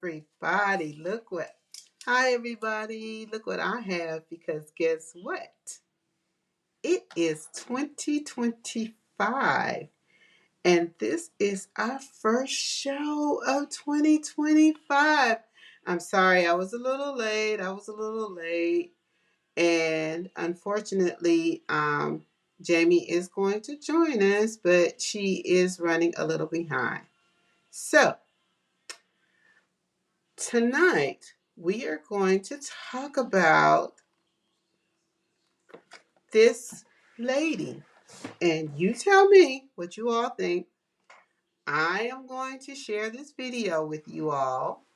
Everybody, hi everybody, look what I have because guess what? It is 2025 and this is our first show of 2025. I'm sorry, I was a little late and unfortunately, Jamie is going to join us, but she is running a little behind. So, tonight, we are going to talk about this lady. And you tell me what you all think. I am going to share this video with you all.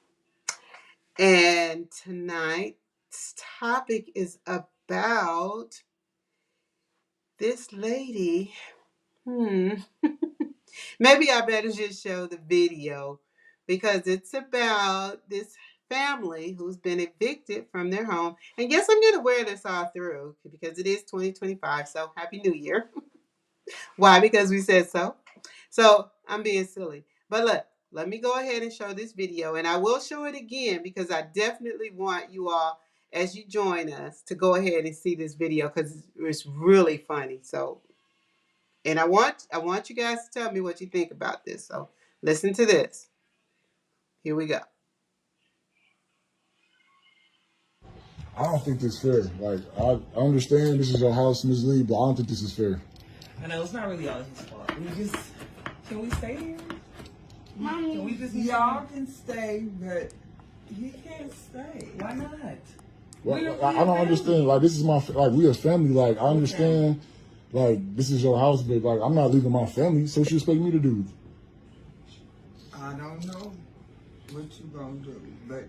And tonight's topic is about this lady. Maybe I better just show the video because it's about this family who's been evicted from their home. And yes, I'm going to wear this all through because it is 2025. So happy New Year. Why? Because we said so. So I'm being silly. But look, let me go ahead and show this video. And I will show it again because I definitely want you all, as you join us, to go ahead and see this video because it's really funny. So, and I want you guys to tell me what you think about this. So listen to this. Here we go. I don't think this is fair. Like, I understand this is your house, Ms. Lee, but I don't think this is fair. I know it's not really all his fault. Can we stay here? Mommy, Can we just y'all can stay, but he can't stay. Why not? Well, I don't understand. Like, this is we a family. Like, I understand, like, this is your house, but, like, I'm not leaving my family. So what you expect me to do? I don't know what you gonna do, but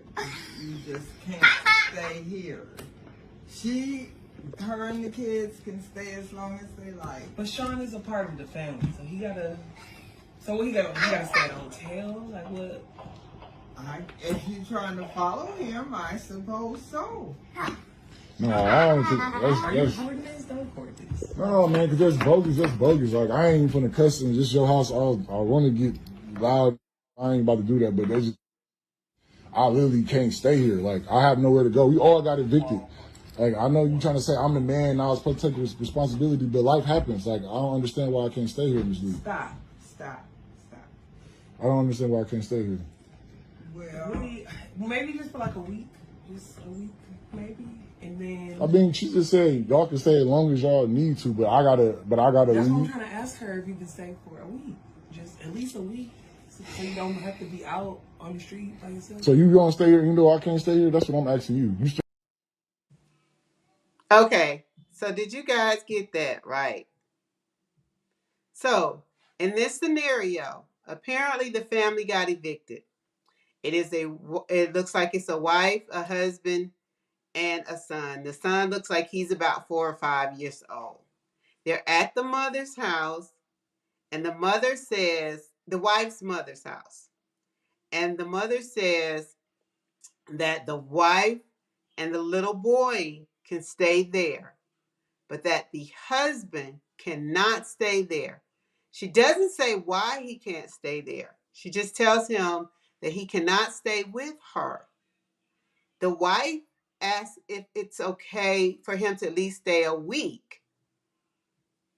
you just can't stay here. Her and the kids can stay as long as they like. But Sean is a part of the family, so he gotta. So what he gotta stay at a hotel? Like what? If you're trying to follow him, I suppose so. No, I don't think Are you that's recording this? Don't record this. no, man, because that's bogus. That's bogus. Like, I ain't even finna cuss in this your house. I want to get loud. I ain't about to do that, but I literally can't stay here. Like, I have nowhere to go. We all got evicted. Like, I know you trying to say I'm the man and I was supposed to take responsibility, but life happens. Like, I don't understand why I can't stay here, Ms. Lee. Stop. I don't understand why I can't stay here. Well, Maybe just for like a week. Just a week, maybe. And then I mean, she just said y'all can stay as long as y'all need to, but I gotta that's what I'm leave. trying to ask her if you can stay for a week. Just at least a week. So you don't have to be out on the street by yourself. So you gonna stay here even though I can't stay here? That's what I'm asking you. Okay. So did you guys get that right? So in this scenario, apparently the family got evicted. It looks like it's a wife, a husband, and a son. The son looks like he's about 4 or 5 years old. They're at the mother's house, and the wife's mother's house. And the mother says that the wife and the little boy can stay there, but that the husband cannot stay there. She doesn't say why he can't stay there. She just tells him that he cannot stay with her. The wife asks if it's okay for him to at least stay a week.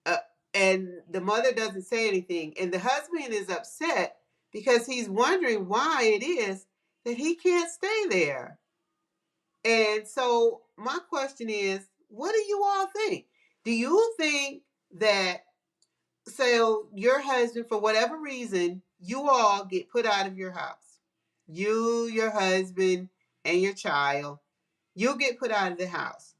Uh, and the mother doesn't say anything. And the husband is upset because he's wondering why it is that he can't stay there. And so my question is, what do you all think? Do you think that, so your husband, for whatever reason, you all get put out of your house? You, your husband, and your child, you'll get put out of the house.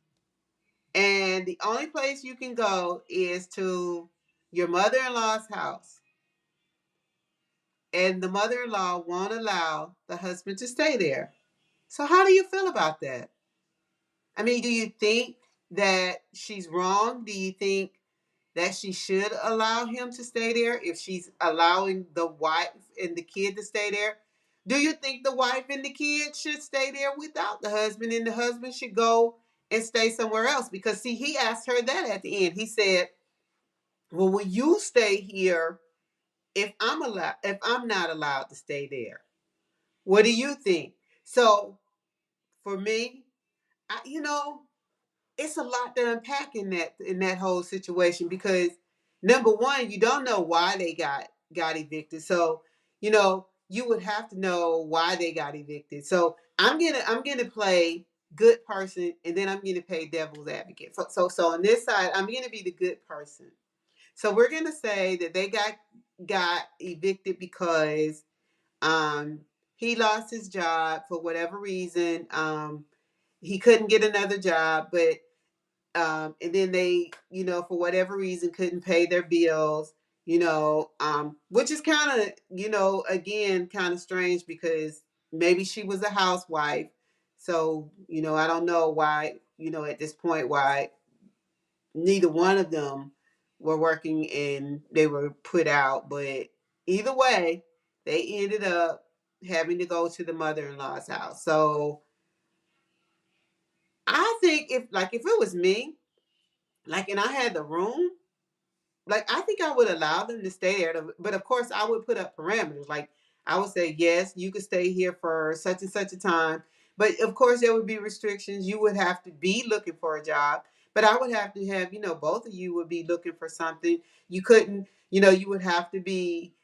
And the only place you can go is to your mother-in-law's house. And the mother-in-law won't allow the husband to stay there. So how do you feel about that? I mean, do you think that she's wrong? Do you think that she should allow him to stay there if she's allowing the wife and the kid to stay there? Do you think the wife and the kid should stay there without the husband and the husband should go and stay somewhere else? Because see, he asked her that at the end. He said, well, will you stay here if I'm not allowed to stay there? What do you think? So for me, it's a lot to unpack in that whole situation because number one, you don't know why they got evicted. So, you would have to know why they got evicted. So I'm gonna play good person and then I'm gonna play devil's advocate. So on this side, I'm gonna be the good person. So we're gonna say that they got evicted because um he lost his job for whatever reason. He couldn't get another job, but and then they, for whatever reason, couldn't pay their bills. Which is kind of, again, kind of strange because maybe she was a housewife. So, I don't know why, at this point, why neither one of them were working and they were put out. But either way, they ended up having to go to the mother-in-law's house. So I think if it was me, like, and I had the room, like, I think I would allow them to stay there. But of course, I would put up parameters. Like, I would say, yes, you could stay here for such and such a time. But of course, there would be restrictions. You would have to be looking for a job. But I would have to have, both of you would be looking for something. You couldn't, you would have to be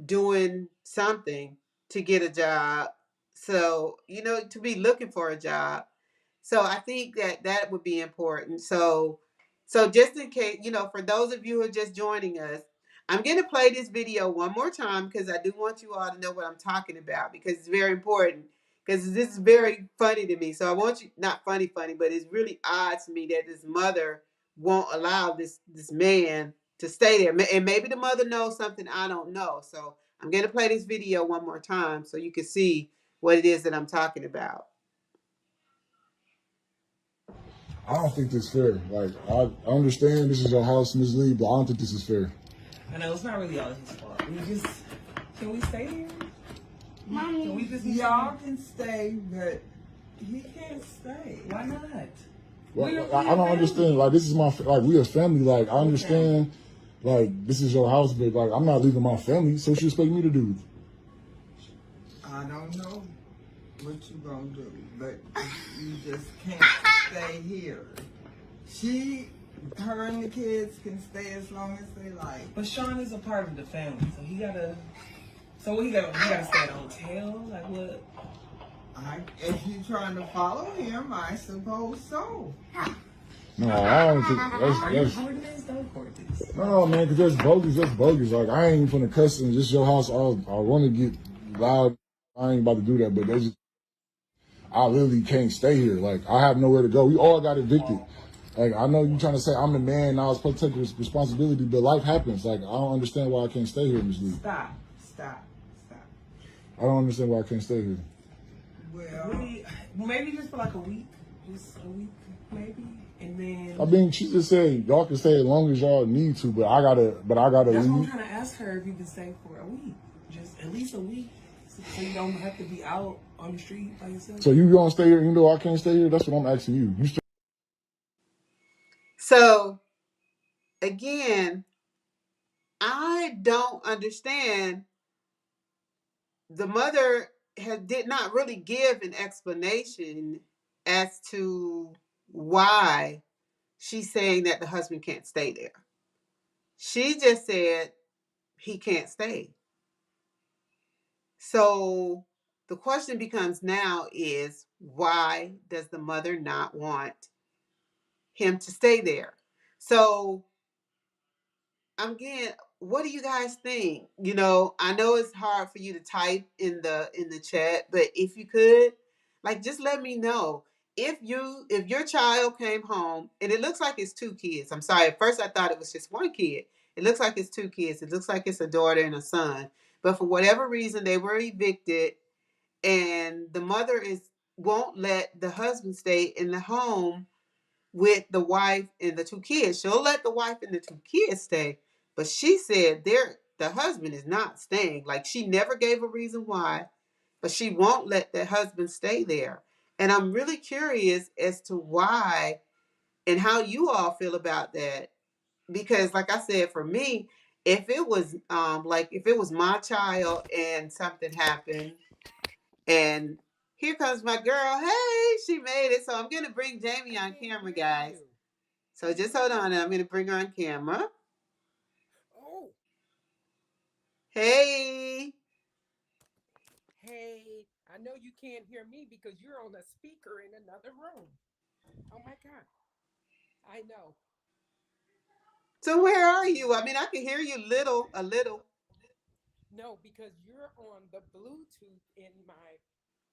doing something to get a job. So, to be looking for a job. So I think that would be important. So just in case, for those of you who are just joining us, I'm going to play this video one more time because I do want you all to know what I'm talking about because it's very important because this is very funny to me. So I want you, not funny, but it's really odd to me that this mother won't allow this man to stay there. And maybe the mother knows something I don't know. So I'm going to play this video one more time so you can see what it is that I'm talking about. I don't think this is fair. Like, I understand this is your house, Ms. Lee, but I don't think this is fair. I know it's not really all his fault. Can we stay here? Mommy, Can we just y'all can stay, but he can't stay. Why not? Well, I don't understand. Like, this is we a family. Like, I understand, like, this is your house, but, like, I'm not leaving my family. So what you expect me to do? I don't know what you gonna do, but you just can't stay here. Her and the kids can stay as long as they like. But Sean is a part of the family, so he gotta. So he gotta stay at a hotel. Like what? If you're trying to follow him, I suppose so. No, I don't think Are you that's recording this? Don't record this. no, man, because that's bogus. That's bogus. Like, I ain't even finna cuss in just your house. I want to get loud. I ain't about to do that, but I literally can't stay here. Like, I have nowhere to go. We all got evicted. Like, I know you trying to say I'm the man and I was supposed to take responsibility, but life happens. Like, I don't understand why I can't stay here, Ms. Lee. Stop. I don't understand why I can't stay here. Well, Maybe just for like a week. Just a week, maybe. And then. I mean, she just said y'all can stay as long as y'all need to, but I gotta That's what I'm leave. trying to ask her if you can stay for a week. Just at least a week. So you don't have to be out on the street by yourself. So you gonna stay here even though I can't stay here? That's what I'm asking you. So again, I don't understand. The mother did not really give an explanation as to why she's saying that the husband can't stay there. She just said he can't stay. So the question becomes now is why does the mother not want him to stay there? So again, what do you guys think? I know it's hard for you to type in the chat, but if you could, like, just let me know if your child came home and it looks like it's two kids. I'm sorry, at first I thought it was just one kid. It looks like it's two kids. It looks like it's a daughter and a son. But for whatever reason, they were evicted, and the mother won't let the husband stay in the home with the wife and the two kids. She'll let the wife and the two kids stay, but she said the husband is not staying. Like, she never gave a reason why, but she won't let the husband stay there. And I'm really curious as to why and how you all feel about that. Because like I said, for me, if it was like if it was my child and something happened and here comes my girl, hey, she made it. So I'm gonna bring Jamie on camera, guys. So just hold on, I'm gonna bring her on camera. Oh, Hey. hey, I know you can't hear me because you're on a speaker in another room. Oh my God. I know. So where are you? I mean, I can hear you a little. No, because you're on the Bluetooth in my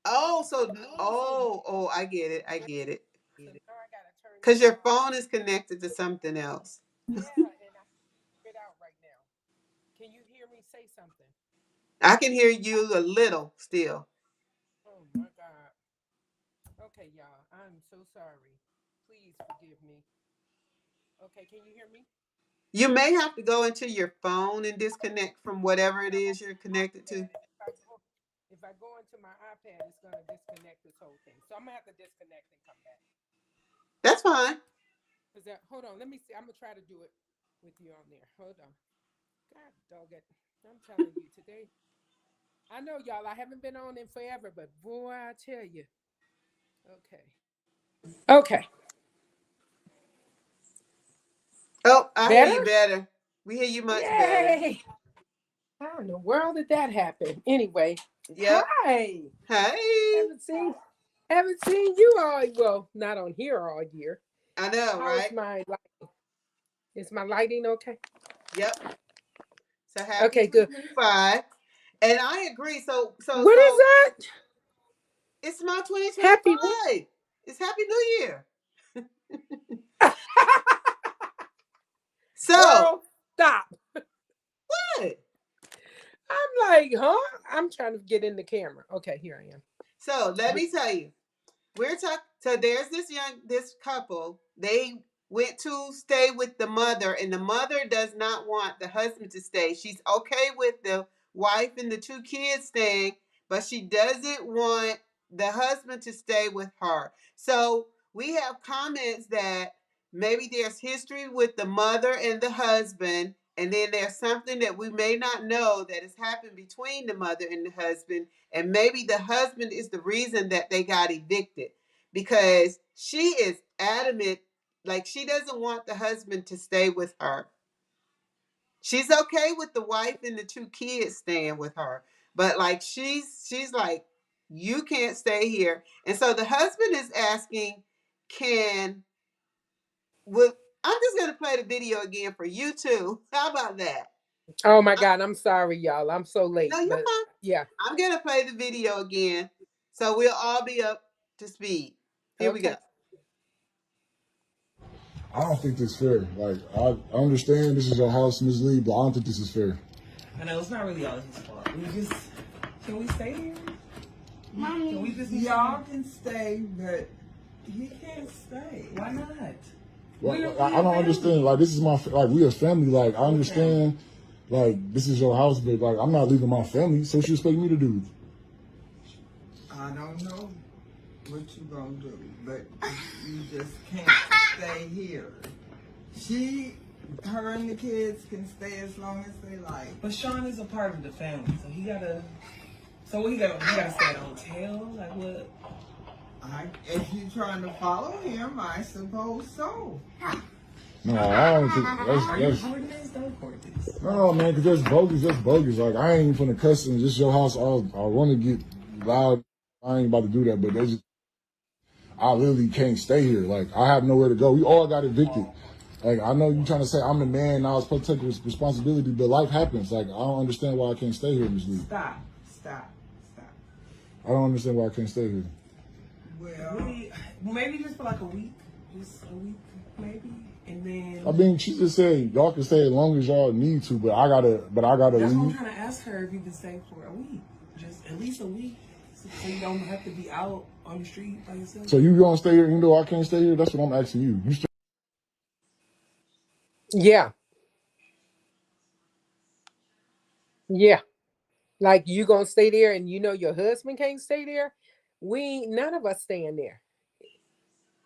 Oh, so phone. oh, I get it. I Yeah. get it. So now I got to turn Cause this your off. phone is connected to something else. Yeah, and I figured it out right now. Can you hear me say something? I can hear you a little still. Oh my God. Okay, y'all. I'm so sorry. Please forgive me. Okay, can you hear me? You may have to go into your phone and disconnect from whatever it Yeah, I'm on is you're my connected iPad, to. and if I go into my iPad, it's gonna disconnect this whole thing. So I'm gonna have to disconnect and come back. That's fine. Cause that, hold on, let me see. I'm gonna try to do it with you on there. Hold on. God dog it. I'm telling you today. I know y'all. I haven't been on in forever, but boy, I tell you. Okay. Okay. Oh, I hear Better? you better. We hear you much better. Yay! How in the world did that happen? Anyway, Yep. hi. Hey. Haven't seen haven't seen you all, well, not on here all year. I know, How's right? my lighting? Is my lighting okay? Yep. So happy Okay, good. 2025. And I agree. What is that? it's my Happy what? 2025. It's Happy New Year. So, Girl, stop. what? I'm like, huh? I'm trying to get in the camera. Okay, here I am. So let me tell you, we're talking. So there's this couple. They went to stay with the mother, and the mother does not want the husband to stay. She's okay with the wife and the two kids staying, but she doesn't want the husband to stay with her. So we have comments that maybe there's history with the mother and the husband, and then there's something that we may not know that has happened between the mother and the husband, and maybe the husband is the reason that they got evicted because she is adamant, like she doesn't want the husband to stay with her. She's okay with the wife and the two kids staying with her, but like she's like, you can't stay here. And so the husband is asking, can well, I'm just gonna play the video again for you too. How about that? Oh my God, I'm sorry, y'all. I'm so No, late, you're but fine. yeah. I'm gonna play the video again, so we'll all be up to speed. Here we go. Okay. I don't think this is fair. Like, I understand this is your house, Ms. Lee, but I don't think this is fair. I know it's not really all his fault. We just can we stay here? Mommy, Can we just y'all can stay, but he can't stay. Why not? Like, I don't understand. Like, this is like, we a family. Like, I understand, like, this is your house, but, like, I'm not leaving my family. So what you expect me to do? I don't know what you gonna do, but you just can't stay here. Her and the kids can stay as long as they like. But Sean is a part of the family, so he gotta. So what he gotta stay at a hotel? Like what? If you're trying to follow him, I suppose so. No, I don't think Are you that's recording this? Don't record this. no, man, because that's bogus. That's bogus. Like, I ain't even finna cuss in just your house. I want to get loud. I ain't about to do that, but they just, I literally can't stay here. Like, I have nowhere to go. We all got evicted. Like, I know you trying to say I'm the man and I was supposed to take responsibility, but life happens. Like, I don't understand why I can't stay here, Ms. Lee. Stop. I don't understand why I can't stay here. Well, Maybe just for like a week. Just a week, maybe. And then. I mean, she just said y'all can stay as long as y'all need to, but I gotta That's what I'm leave. trying to ask her if you can stay for a week. Just at least a week. So you don't have to be out on the street by yourself. So you gonna stay here even though I can't stay here? That's what I'm asking you. You stay. Yeah. Yeah. Like you gonna stay there and you know your husband can't stay there? We ain't none of us staying there.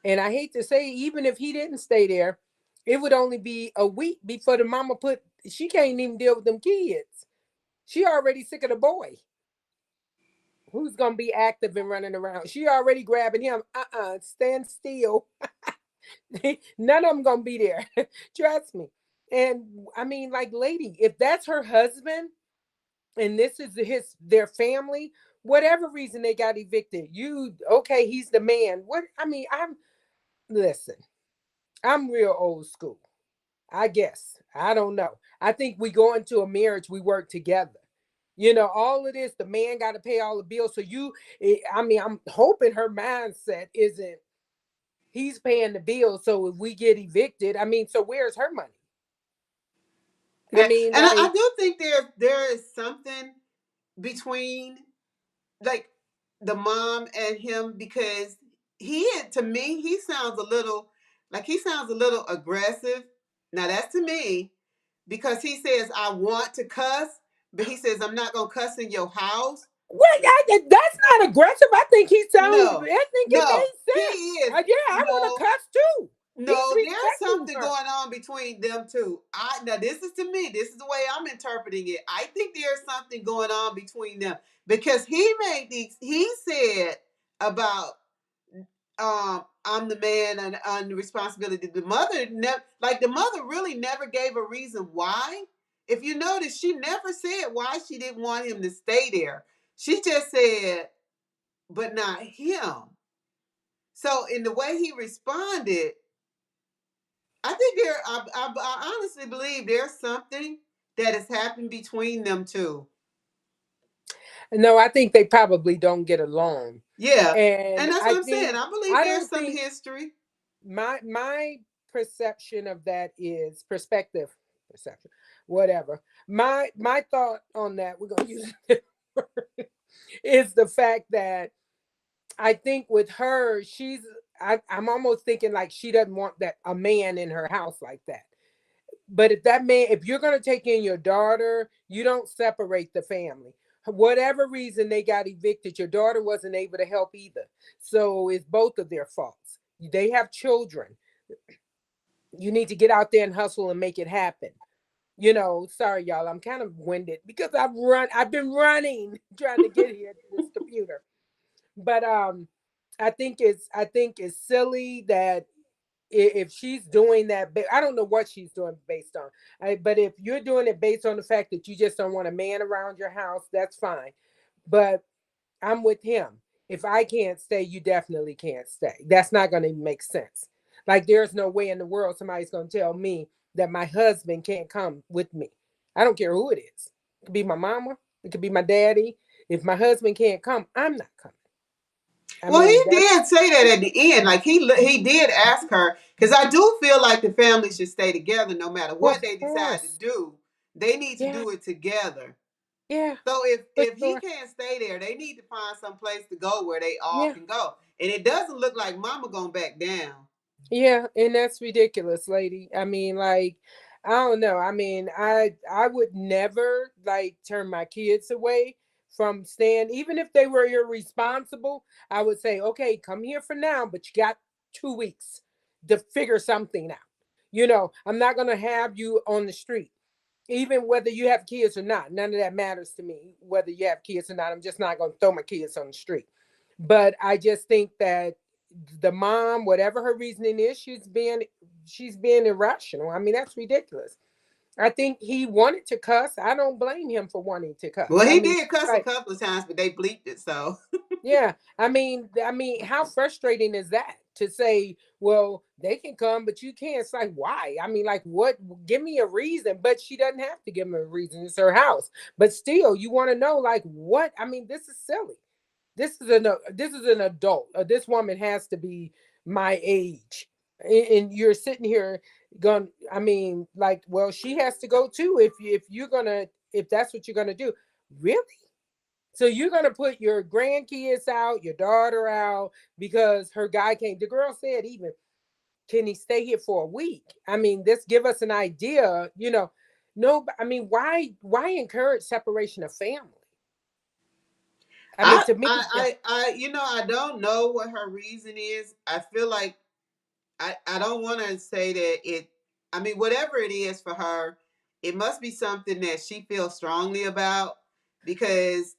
And I hate to say, even if he didn't stay there, it would only be a week before the mama put She can't even deal with them kids. She already sick of the boy who's gonna be active and running around. She already grabbing him. Stand still. None of them gonna be there. Trust me. And I mean, like, lady, if that's her husband and this is their family, whatever reason they got evicted, you okay? He's the man. What I mean, I'm listen. I'm real old school. I guess. I don't know. I think we go into a marriage, we work together. All of this, the man got to pay all the bills. So I mean, I'm hoping her mindset isn't he's paying the bill. So if we get evicted, I mean, so where's her money? I Yeah, mean, and I like, do think there is something between like the mom and him because to me he sounds a little aggressive. Now that's to me because he says I want to cuss, but he says I'm not gonna cuss in your house. what? That's not aggressive. I think he sounds, No, I think it no, he made sense. is. Yeah, I want to No, cuss too. He's no, there's respecting something her. going on between them two. Now this is to me, this is the way I'm interpreting it. I think there's something going on between them because he said about I'm the man and on the responsibility. The mother really never gave a reason why. If you notice, she never said why she didn't want him to stay there. She just said, but not him. So in the way he responded, I think I honestly believe there's something that has happened between them two. No, I think they probably don't get along. Yeah. And And that's I what I'm saying. think, I believe I there's don't some think history. my perception of that is perspective, perception, whatever. My thought on that, we're gonna use it, is the fact that I think with her, I'm almost thinking like she doesn't want that a man in her house like that. But if you're going to take in your daughter, you don't separate the family. Whatever reason they got evicted, your daughter wasn't able to help either. So it's both of their faults. They have children. You need to get out there and hustle and make it happen. Sorry y'all, I'm kind of winded because I've been running trying to get here to this computer. But I think it's silly that if she's doing that, I don't know what she's doing based on. But if you're doing it based on the fact that you just don't want a man around your house, that's fine. But I'm with him. If I can't stay, you definitely can't stay. That's not going to make sense. Like there's no way in the world somebody's going to tell me that my husband can't come with me. I don't care who it is. It could be my mama. It could be my daddy. If my husband can't come, I'm not coming. I Well, he mean, that's did say that at the end. Like he did ask her because I do feel like the family should stay together no matter well, what of they decide to course. do. They need to Yeah, do it together. yeah, So if for he sure. can't stay there, they need to find some place to go where they all Yeah. can go. And it doesn't look like Mama gonna back down. Yeah, and that's ridiculous, lady. I mean, like, I don't know. I mean, I would never like turn my kids away from staying, even if they were irresponsible. I would say, okay, come here for now, but you got 2 weeks to figure something out. I'm not gonna have you on the street, even whether you have kids or not. None of that matters to me, whether you have kids or not. I'm just not gonna throw my kids on the street. But I just think that the mom, whatever her reasoning is, she's being irrational. I mean, that's ridiculous. I think he wanted to cuss. I don't blame him for wanting to cuss. Well, I he mean, did cuss a like, couple of times, but they bleeped it. So yeah. I mean, how frustrating is that to say, well, they can come, but you can't. It's like, why? I mean, like, what? Give me a reason. But she doesn't have to give him a reason. It's her house. But still, you want to know, like, what? I mean, this is silly. This is an adult. This woman has to be my age, and you're sitting here going. I mean, like, well, she has to go too. If that's what you're gonna do, really? So you're gonna put your grandkids out, your daughter out because her guy can't. The girl said, even can he stay here for a week? I mean, this give us an idea. No, I mean, why encourage separation of family? I mean, I to me, I don't know what her reason is. I feel like I don't want to say that it. I mean, whatever it is for her, it must be something that she feels strongly about, because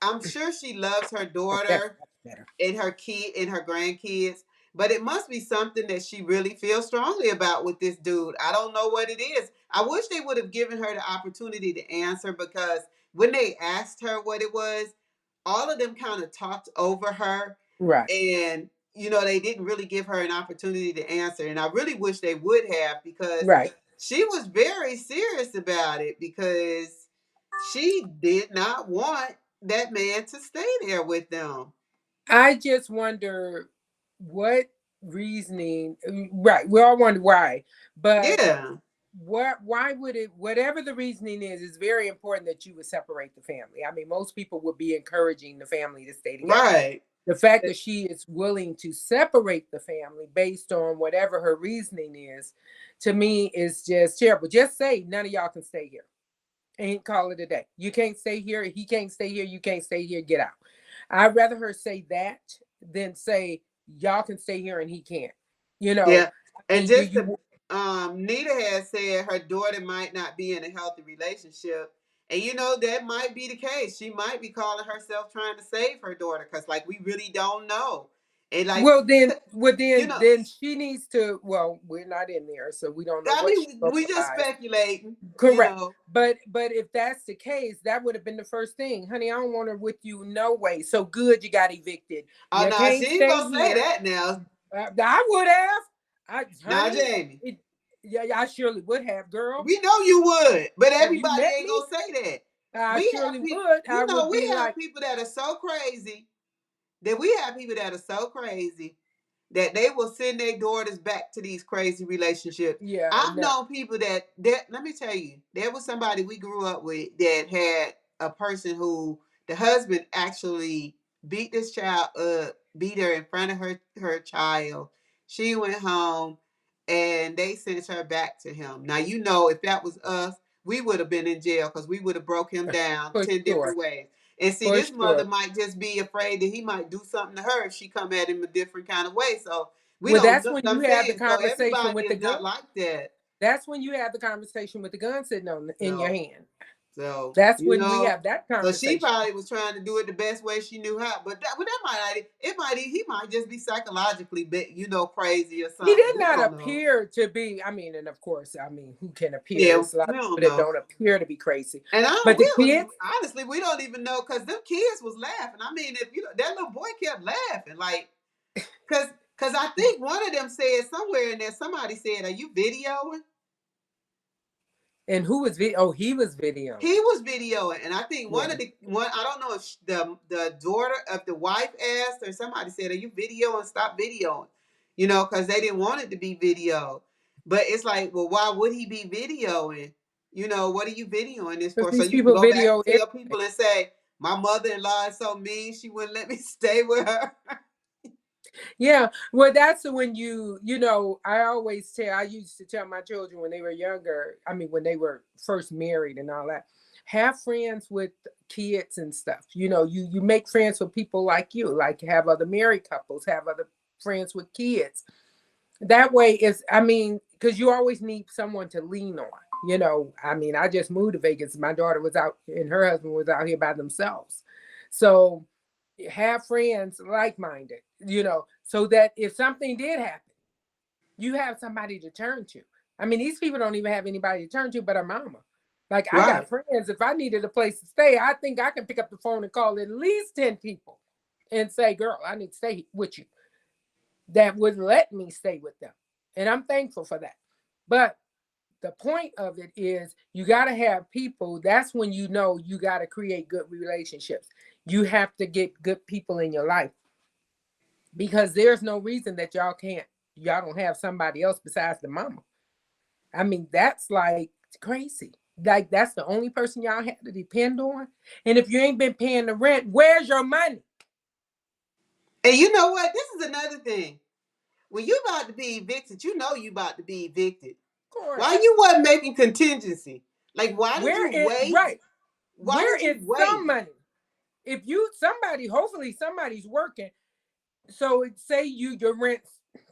I'm sure she loves her Oh, that's daughter much better. and her kid and her grandkids, but it must be something that she really feels strongly about with this dude. I don't know what it is. I wish they would have given her the opportunity to answer, because when they asked her what it was, all of them kind of talked over her, Right, and they didn't really give her an opportunity to answer, and I really wish they would have, because right. she was very serious about it, because she did not want that man to stay there with them. I just wonder what reasoning. Right, we all wonder why, but Yeah, what? Why would it? Whatever the reasoning is, it's very important that you would separate the family. I mean, most people would be encouraging the family to stay together. right. The fact that she is willing to separate the family based on whatever her reasoning is, to me, is just terrible. Just say none of y'all can stay here and call it a day. You can't stay here. He can't stay here. You can't stay here. Get out. I'd rather her say that than say y'all can stay here and he can't. You know, Yeah, I and mean, do just you? Nita has said her daughter might not be in a healthy relationship, and that might be the case. She might be calling herself trying to save her daughter, because like we really don't know, and like Well, you know, then she needs to. Well, we're not in there, so we don't know I what she mean, we just vocalized. speculating, Correct. But if that's the case, that would have been the first thing. Honey, I don't want her with you no way. So good you got evicted. Oh You no, she can't ain't stay gonna say here. that now. I would have. Now, Honey, Jamie, yeah, I surely would have, girl. we know you would, but Have you everybody met ain't me? gonna say that. I We have surely people, would. I would we be have like, people that are so crazy that we have people that are so crazy that they will send their daughters back to these crazy relationships. yeah, I've no. known people that let me tell you, there was somebody we grew up with that had a person who the husband actually beat this child up, beat her in front of her child. She went home and they sent her back to him. Now if that was us, we would have been in jail, because we would have broke him down For 10 sure. different ways. And see, For this mother sure. might just be afraid that he might do something to her if she come at him a different kind of way. So we Well, don't that's know. when you I'm have the saying, so conversation everybody with the is gun. not like that. That's when you have the conversation with the gun sitting on in your So, hand. so That's when we have that so she conversation. probably was trying to do it the best way she knew how. But that might not. He might just be psychologically, crazy or He something. did We not don't know. appear to be. I mean, and of course, I mean, who can appear? Yeah, It's a lot we of don't people that know. don't appear to be crazy. And But we the don't even, kids, honestly, we don't even know, because them kids was laughing. I mean, if that little boy kept laughing, like, cause I think one of them said somewhere in there, somebody said, "Are you videoing?" and who was video? Oh, he was videoing. He was videoing, and I think Yeah. one, I don't know if the daughter of the wife asked, or somebody said, "Are you videoing? Stop videoing," because they didn't want it to be video. But it's like, well, why would he be videoing? What are you videoing this Because for? So these you can people go back video and tell everything. people and say, "My mother-in-law is so mean; she wouldn't let me stay with her." Yeah. Well, that's when I always tell, I used to tell my children when they were younger, I mean, when they were first married and all that, have friends with kids and stuff. You make friends with people like you, like have other married couples, have other friends with kids. That way is, I mean, because you always need someone to lean on. I mean, I just moved to Vegas. My daughter was out and her husband was out here by themselves. So have friends like minded, so that if something did happen, you have somebody to turn to. I mean, these people don't even have anybody to turn to but a mama. Like, I got Right. friends, if I needed a place to stay, I think I can pick up the phone and call at least 10 people and say, girl, I need to stay with you. That would let me stay with them. And I'm thankful for that. But the point of it is you got to have people. That's when you got to create good relationships. You have to get good people in your life, because there's no reason that y'all don't have somebody else besides the mama. I mean, that's like crazy. Like, that's the only person y'all have to depend on. And if you ain't been paying the rent, where's your money? And you know what? This is another thing. When you about to be evicted, you about to be evicted. Of course. Why you wasn't making contingency? Like, why did Where you is wait? right? Why Where did you is some wait? money? If you somebody, hopefully somebody's working. So say your rent's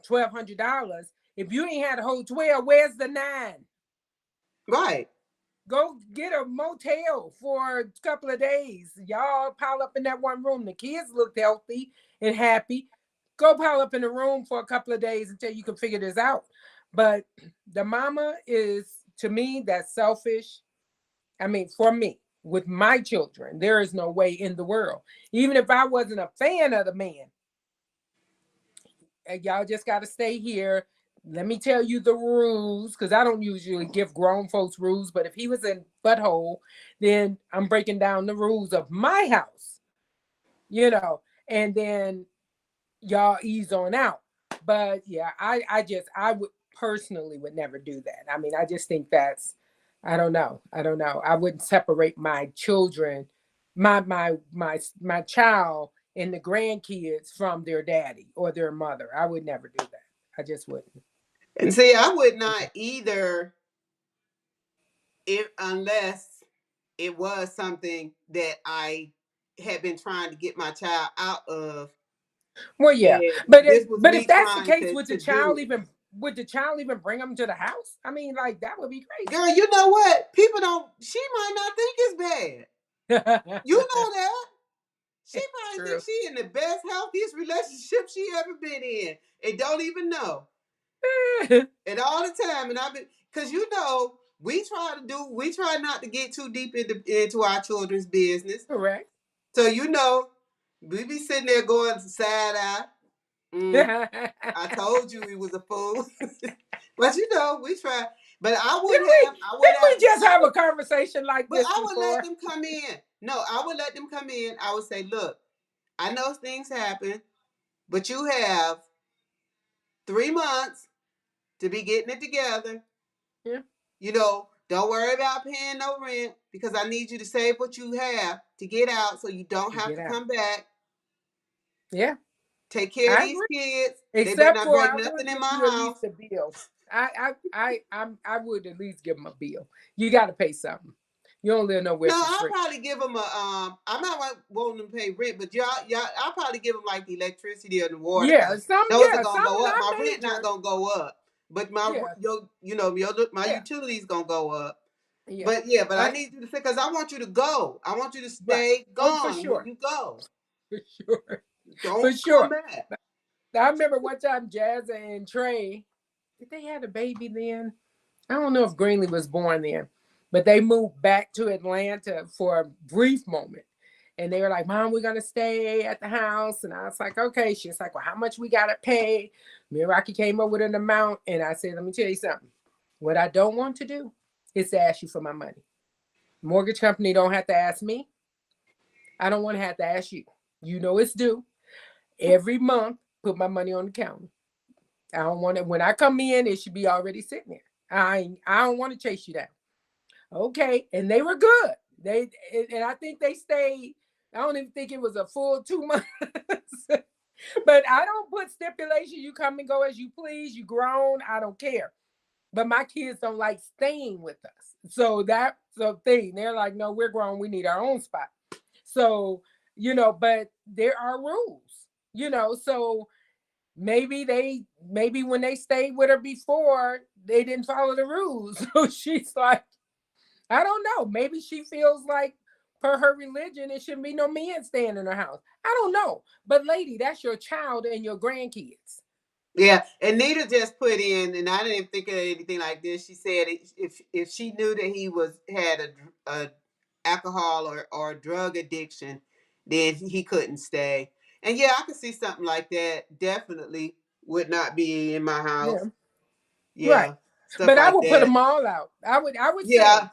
$1,200. If you ain't had a whole 12, where's the 9? Right. Go get a motel for a couple of days. Y'all pile up in that one room. The kids looked healthy and happy. Go pile up in the room for a couple of days until you can figure this out. But the mama is, to me, that's selfish. I mean, for me, with my children, there is no way in the world. Even if I wasn't a fan of the man, y'all just got to stay here. Let me tell you the rules, because I don't usually give grown folks rules. But if he was in butthole, then I'm breaking down the rules of my house, and then y'all ease on out. But yeah, I would personally would never do that. I mean, I just think that's, I don't know. I wouldn't separate my children, my child and the grandkids from their daddy or their mother. I would never do that. I just wouldn't. And see, I would not either, if unless it was something that I had been trying to get my child out of, Well, yeah, and but this was but if me that's the trying case, to do it. would the child even bring them to the house? I mean, like that would be Girl, you know what? People don't. She might not think it's bad. crazy. You know that. She It's probably true. thinks she in the best, healthiest relationship she ever been in, and don't even know. And all the time, and I've been, because we try not to get too deep into our children's business. Correct. So we be sitting there going side eye. I told you he was a fool. But we try. But Didn't we just have a conversation like but this I would let before? them come in. No, I would let them come in. I would say, look, I know things happen, but you have 3 months to be getting it together. Yeah. Don't worry about paying no rent because I need you to save what you have to get out so you don't have Get to out. come back. Yeah, Take care of I these agree. kids. They better Except not for break I nothing would in give my you at least house. a bill. I would at least give them a bill. You got to pay something. You don't live nowhere No, for I'll free. probably give them I'm not wanting them to pay rent, but I'll probably give them like the electricity or the water Yeah, because some those are yeah, gonna some go up. not My rent not major. gonna go up, but Yeah, my yeah, utilities gonna go up. yeah. But yeah, but I I need you to say because I want you to go. I want you to right. stay Oh, for gone when sure, you go. for sure, for Don't come sure. back. I remember one time Jazz and Trey, did they had a baby then? I don't know if Greenlee was born then, but they moved back to Atlanta for a brief moment. And they were like, Mom, we're going to stay at the house. And I was like, okay. She's like, well, how much we got to pay? Me and Rocky came up with an amount. And I said, let me tell you something. What I don't want to do is to ask you for my money. Mortgage company don't have to ask me. I don't want to have to ask you. You know it's due. Every month, put my money on the counter. I don't want it. When I come in, it should be already sitting there. I don't want to chase you down. Okay. And they were good. And I think they stayed. I don't even think it was a full 2 months. But I don't put stipulation. You come and go as you please. You grown. I don't care. But my kids don't like staying with us. So that's the thing. They're like, no, we're grown. We need our own spot. So, but there are rules, so maybe when they stayed with her before, they didn't follow the rules. So she's like, I don't know. Maybe she feels like per her religion, it shouldn't be no men staying in her house. I don't know. But lady, that's your child and your grandkids. Yeah, and Nita just put in, and I didn't think of anything like this. She said if she knew that he had a alcohol or drug addiction, then he couldn't stay. And yeah, I could see something like that. Definitely would not be in my Yeah. house. Right. Yeah, stuff But I like would put that. them all out. I would say Yeah,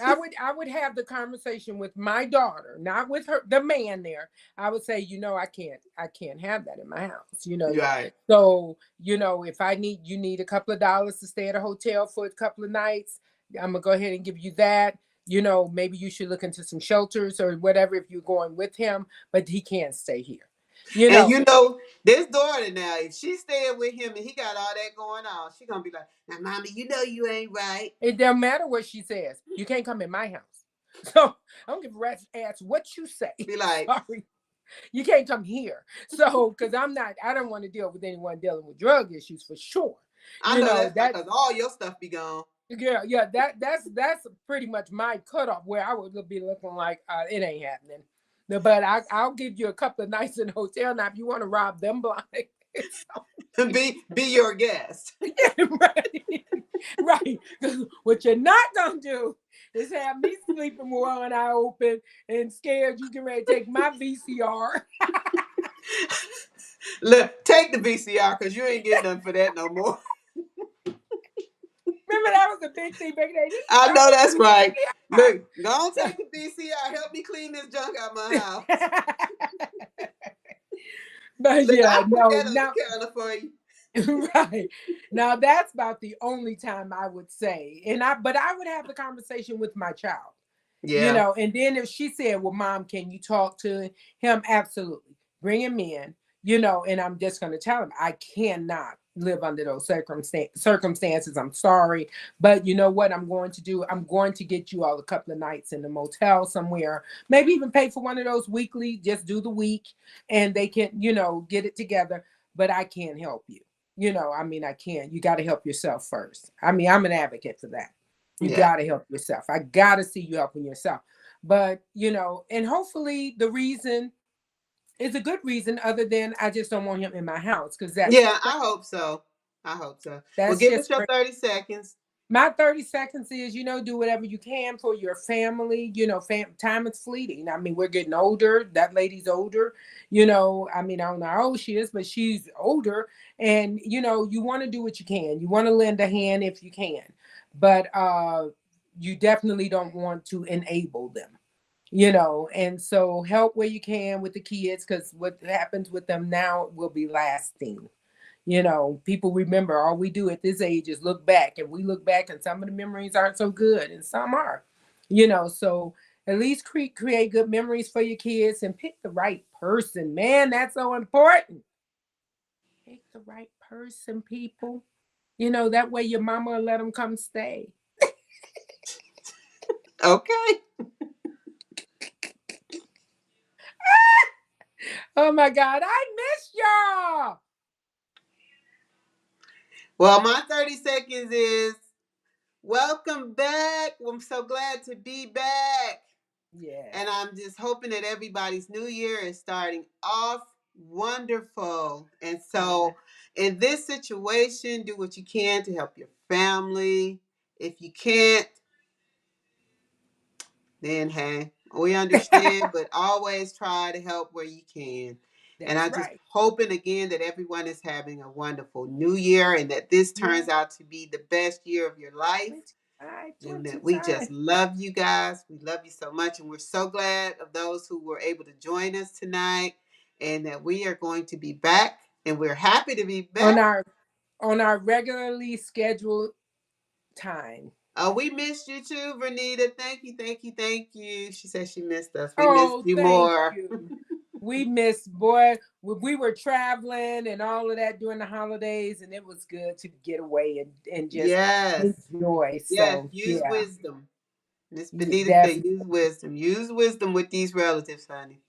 I would have the conversation with my daughter, not with her the man there. I would say, I can't have that in my house. right. So, if you need a couple of dollars to stay at a hotel for a couple of nights, I'm gonna go ahead and give you that. Maybe you should look into some shelters or whatever if you're going with him, but he can't stay here. You And know, this daughter now, if she's staying with him and he got all that going on, she gonna be like, "Now, mommy, you know you ain't right." it doesn't matter what she says. You can't come in my house. So I don't give a rat's ass what you say. Be like, Sorry. You can't come here. So, because I don't want to deal with anyone dealing with drug issues for sure. "I know that's right, That cause all your stuff be gone." Yeah, yeah, that's pretty much my cutoff where I would be looking like it ain't happening. But I'll give you a couple of nights in a hotel now if you want to rob them blind. Be your guest. Yeah, right, right. 'Cause what you're not gonna do is have me sleeping with one eye open and scared you can ready to take my VCR. Look, take the VCR because you ain't getting nothing for that no more. Remember that was a big thing back then. You I start know with that's right. the Look, go on, take the VCR. Help me clean this junk out my house. VCR. But Look, yeah, I'll put no, that on the now counter for you. right. Now that's about the only time I would say. But I would have the conversation with my child. Yeah. And then if she said, well, mom, can you talk to him? Absolutely. Bring him in, and I'm just going to tell him I cannot live under those circumstances. I'm sorry. But you know what I'm going to do? I'm going to get you all a couple of nights in the motel somewhere, maybe even pay for one of those weekly, just do the week and they can, get it together. But I can't help you. I mean, I can't. You got to help yourself first. I mean, I'm an advocate for that. You Yeah. got to help yourself. I got to see you helping yourself. But, and hopefully the reason is a good reason other than I just don't want him in my house because Yeah, I hope so. I hope so. Well, that's give us just your 30 seconds. my 30 seconds is, do whatever you can for your family. Time is fleeting. I mean, we're getting older. That lady's older. I mean, I don't know how old she is, but she's older. And, you want to do what you can. You want to lend a hand if you can. But you definitely don't want to enable them. And so help where you can with the kids because what happens with them now will be lasting. People remember all we do at this age is look back, and we look back, and some of the memories aren't so good, and some are. So at least create good memories for your kids and pick the right person. Man, that's so important. Pick the right person, people. That way your mama will let them come stay. Okay. Oh my God, I miss y'all. Well, my 30 seconds is welcome back. I'm so glad to be back. Yeah. And I'm just hoping that everybody's new year is starting off wonderful. And so, in this situation, do what you can to help your family. If you can't, then hey, we understand, but always try to help where you can. And That's I just right. hoping again that everyone is having a wonderful new year and that this Yeah. turns out to be the best year of your life. 25, And that we just 25. love you guys. We love you so much. And we're so glad of those who were able to join us tonight and that we are going to be back. And we're happy to be on back. our on our regularly scheduled time. We missed you too, Vernita. Thank you, thank you, thank you. She said she missed us. We missed Oh, you thank more. you. We missed, boy. We were traveling and all of that during the holidays, and it was good to get away and just Yes. enjoy. Yes. So Use yeah, wisdom. Miss Benita said definitely, use wisdom. Use wisdom with these relatives, honey.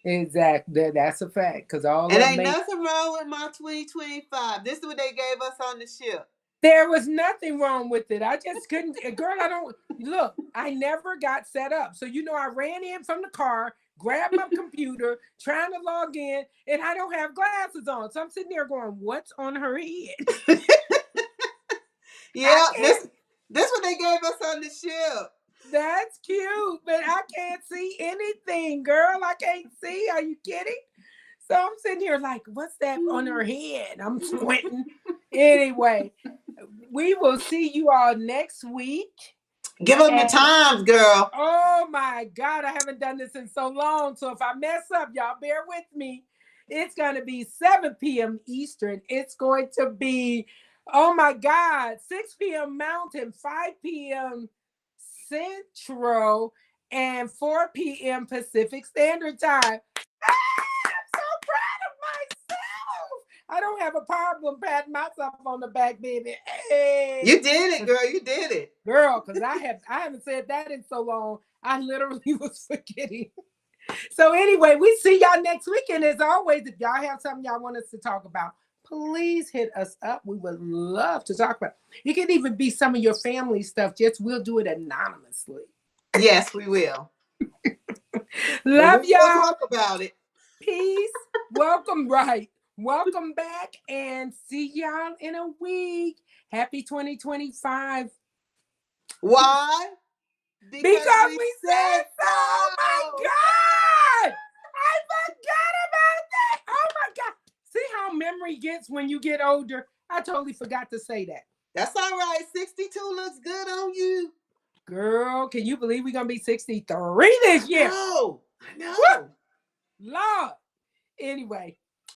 exactly. That's a fact. Because all And of ain't them ain't. nothing wrong with my 2025. This is what they gave us on the ship. There was nothing wrong with it. I just couldn't. Girl, I don't look. I never got set up. So I ran in from the car, grabbed my computer, trying to log in, and I don't have glasses on. So I'm sitting there going, "What's on her head?" I Yeah, can't. this what they gave us on the ship. That's cute, but I can't see anything, girl. I can't see. Are you kidding? So I'm sitting here like, "What's that on her head?" I'm squinting. Anyway, we will see you all next week. Give them the And times, girl. oh my God, I haven't done this in so long. So if I mess up, y'all bear with me. It's going to be 7 p.m. Eastern. It's going to be, oh my God, 6 p.m. Mountain, 5 p.m. Central, and 4 p.m. Pacific Standard Time. I'm so proud of myself. I don't have a problem patting myself on the back, baby. You Hey, did it, girl. You did it. girl, because I haven't said that in so long. I literally was forgetting. So anyway, we see y'all next weekend. As always, if y'all have something y'all want us to talk about, please hit us up. We would love to talk about it. It can even be some of your family stuff. Just we'll do it anonymously. Yes, we will. But we Love will y'all. talk about it. Peace. Welcome, right. Welcome back and see y'all in a week. Happy 2025. Why? Because Because we we said said so. Oh my so. God. I forgot about that. Oh my God. See how memory gets when you get older? I totally forgot to say that. That's all right. 62 looks good on you. Girl, can you believe we're going to be 63 this year? I know. Lord. Anyway,